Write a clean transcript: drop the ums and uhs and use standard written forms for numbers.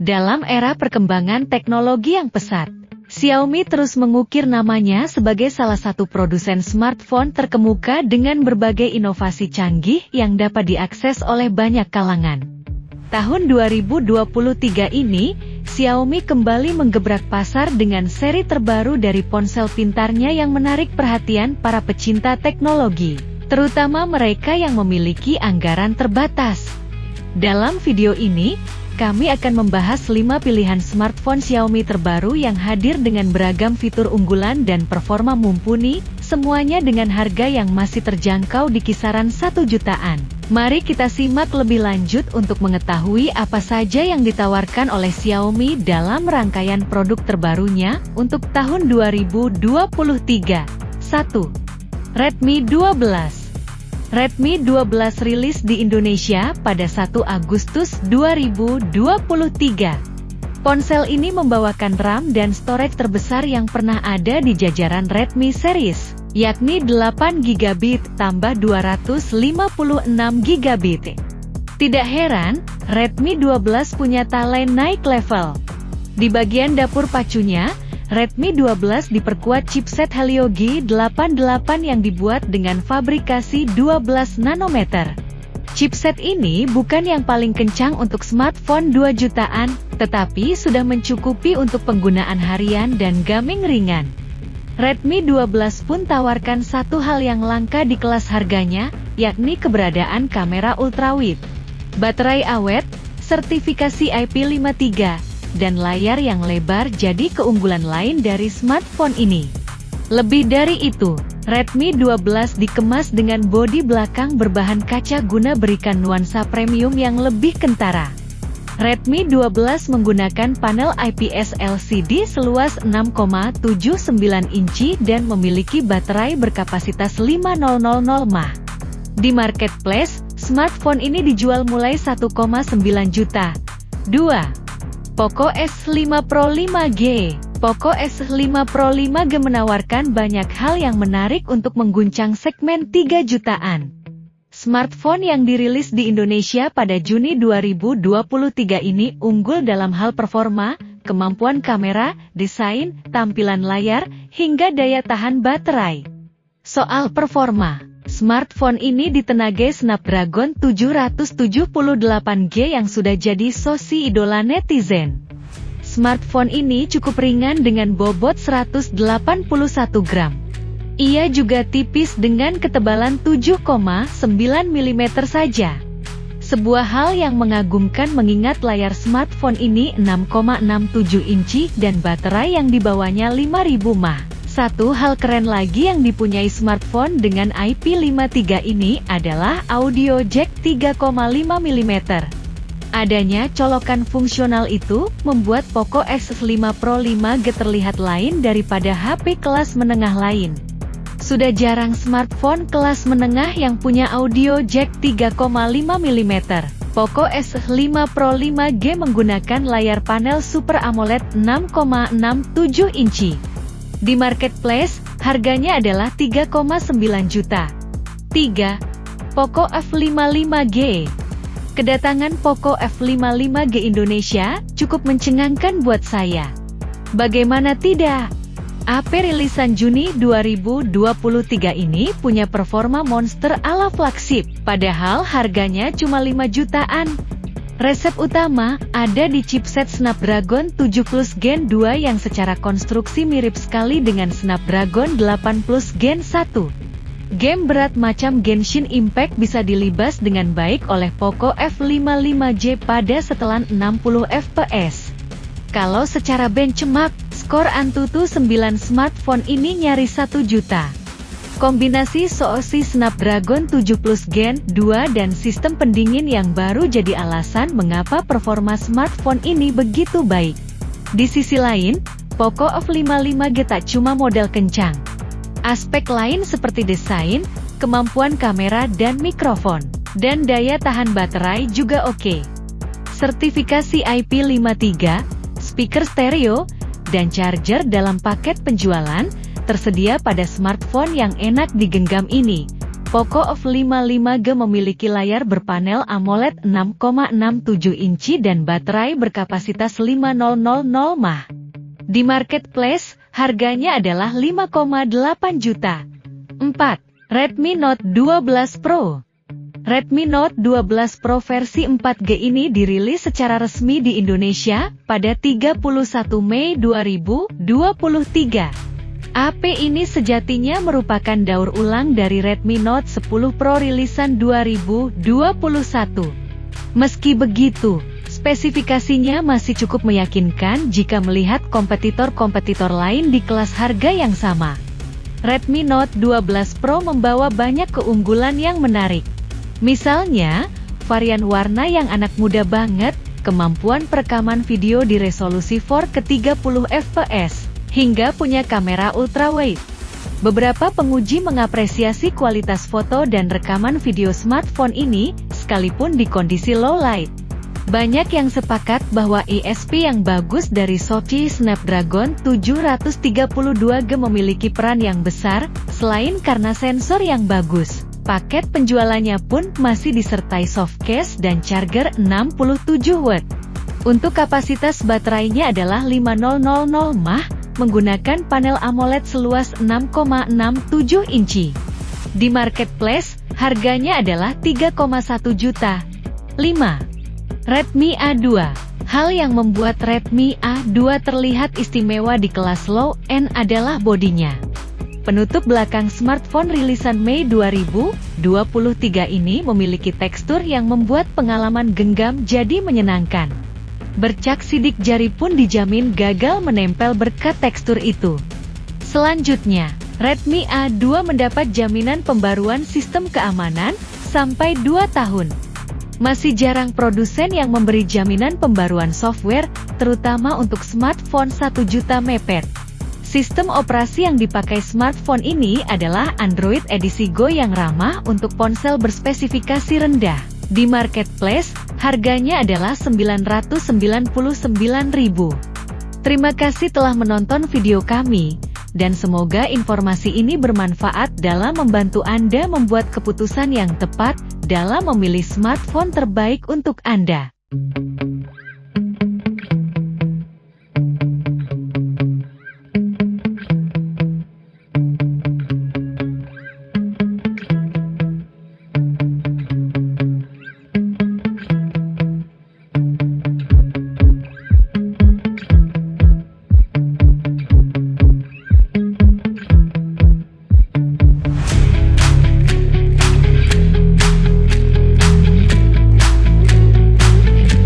Dalam era perkembangan teknologi yang pesat, Xiaomi terus mengukir namanya sebagai salah satu produsen smartphone terkemuka dengan berbagai inovasi canggih yang dapat diakses oleh banyak kalangan. Tahun 2023 ini, Xiaomi kembali menggebrak pasar dengan seri terbaru dari ponsel pintarnya yang menarik perhatian para pecinta teknologi, terutama mereka yang memiliki anggaran terbatas. Dalam video ini, kami akan membahas 5 pilihan smartphone Xiaomi terbaru yang hadir dengan beragam fitur unggulan dan performa mumpuni, semuanya dengan harga yang masih terjangkau di kisaran 1 jutaan. Mari kita simak lebih lanjut untuk mengetahui apa saja yang ditawarkan oleh Xiaomi dalam rangkaian produk terbarunya untuk tahun 2023. 1. Redmi 12. Redmi 12 rilis di Indonesia pada 1 Agustus 2023. Ponsel ini membawakan RAM dan storage terbesar yang pernah ada di jajaran Redmi series, yakni 8GB tambah 256GB. Tidak heran, Redmi 12 punya talent naik level. Di bagian dapur pacunya, Redmi 12 diperkuat chipset Helio G88 yang dibuat dengan fabrikasi 12 nanometer. Chipset ini bukan yang paling kencang untuk smartphone 2 jutaan, tetapi sudah mencukupi untuk penggunaan harian dan gaming ringan. Redmi 12 pun tawarkan satu hal yang langka di kelas harganya, yakni keberadaan kamera ultrawide, baterai awet, sertifikasi IP53, dan layar yang lebar jadi keunggulan lain dari smartphone ini. Lebih dari itu, Redmi 12 dikemas dengan bodi belakang berbahan kaca guna berikan nuansa premium yang lebih kentara. Redmi 12 menggunakan panel IPS LCD seluas 6,79 inci dan memiliki baterai berkapasitas 5000 mAh. Di marketplace, smartphone ini dijual mulai 1,9 juta. 2. Poco S5 Pro 5G. Poco S5 Pro 5G menawarkan banyak hal yang menarik untuk mengguncang segmen 3 jutaan. Smartphone yang dirilis di Indonesia pada Juni 2023 ini unggul dalam hal performa, kemampuan kamera, desain, tampilan layar, hingga daya tahan baterai. Soal performa, smartphone ini ditenagai Snapdragon 778G yang sudah jadi sosi idola netizen. Smartphone ini cukup ringan dengan bobot 181 gram. Ia juga tipis dengan ketebalan 7,9 mm saja. Sebuah hal yang mengagumkan mengingat layar smartphone ini 6,67 inci dan baterai yang dibawanya 5000 mAh. Satu hal keren lagi yang dipunyai smartphone dengan IP53 ini adalah audio jack 3,5 mm. Adanya colokan fungsional itu membuat Poco S5 Pro 5G terlihat lain daripada HP kelas menengah lain. Sudah jarang smartphone kelas menengah yang punya audio jack 3,5 mm. Poco S5 Pro 5G menggunakan layar panel Super AMOLED 6,67 inci. Di marketplace, harganya adalah 3,9 juta. 3. Poco F55G. Kedatangan Poco F55G Indonesia cukup mencengangkan buat saya. Bagaimana tidak? HP rilisan Juni 2023 ini punya performa monster ala flagship, padahal harganya cuma 5 jutaan. Resep utama ada di chipset Snapdragon 7 Plus Gen 2 yang secara konstruksi mirip sekali dengan Snapdragon 8 Plus Gen 1. Game berat macam Genshin Impact bisa dilibas dengan baik oleh Poco F55G pada setelan 60 fps. Kalau secara benchmark, skor Antutu 9 smartphone ini nyaris 1 juta. Kombinasi SoC Snapdragon 7 Plus Gen 2 dan sistem pendingin yang baru jadi alasan mengapa performa smartphone ini begitu baik. Di sisi lain, Poco F55G tak cuma modal kencang. Aspek lain seperti desain, kemampuan kamera dan mikrofon, dan daya tahan baterai juga oke. Sertifikasi IP53, speaker stereo, dan charger dalam paket penjualan, tersedia pada smartphone yang enak digenggam ini. Poco F55G memiliki layar berpanel AMOLED 6,67 inci dan baterai berkapasitas 5000 mAh. Di marketplace, harganya adalah 5,8 juta. 4. Redmi Note 12 Pro. Redmi Note 12 Pro versi 4G ini dirilis secara resmi di Indonesia pada 31 Mei 2023. HP ini sejatinya merupakan daur ulang dari Redmi Note 10 Pro rilisan 2021. Meski begitu, spesifikasinya masih cukup meyakinkan jika melihat kompetitor-kompetitor lain di kelas harga yang sama. Redmi Note 12 Pro membawa banyak keunggulan yang menarik. Misalnya, varian warna yang anak muda banget, kemampuan perekaman video di resolusi 4K 30 fps, hingga punya kamera ultrawide. Beberapa penguji mengapresiasi kualitas foto dan rekaman video smartphone ini, sekalipun di kondisi low light. Banyak yang sepakat bahwa ISP yang bagus dari SoC Snapdragon 732G memiliki peran yang besar, selain karena sensor yang bagus. Paket penjualannya pun masih disertai softcase dan charger 67 watt. Untuk kapasitas baterainya adalah 5000 mAh, menggunakan panel AMOLED seluas 6,67 inci. Di marketplace, harganya adalah 3,1 juta. 5. Redmi A2. Hal yang membuat Redmi A2 terlihat istimewa di kelas low-end adalah bodinya. Penutup belakang smartphone rilisan Mei 2023 ini memiliki tekstur yang membuat pengalaman genggam jadi menyenangkan. Bercak sidik jari pun dijamin gagal menempel berkat tekstur itu. Selanjutnya, Redmi A2 mendapat jaminan pembaruan sistem keamanan sampai 2 tahun. Masih jarang produsen yang memberi jaminan pembaruan software, terutama untuk smartphone 1 juta mepet. Sistem operasi yang dipakai smartphone ini adalah Android edisi Go yang ramah untuk ponsel berspesifikasi rendah. Di marketplace, harganya adalah 999.000. Terima kasih telah menonton video kami, dan semoga informasi ini bermanfaat dalam membantu Anda membuat keputusan yang tepat dalam memilih smartphone terbaik untuk Anda.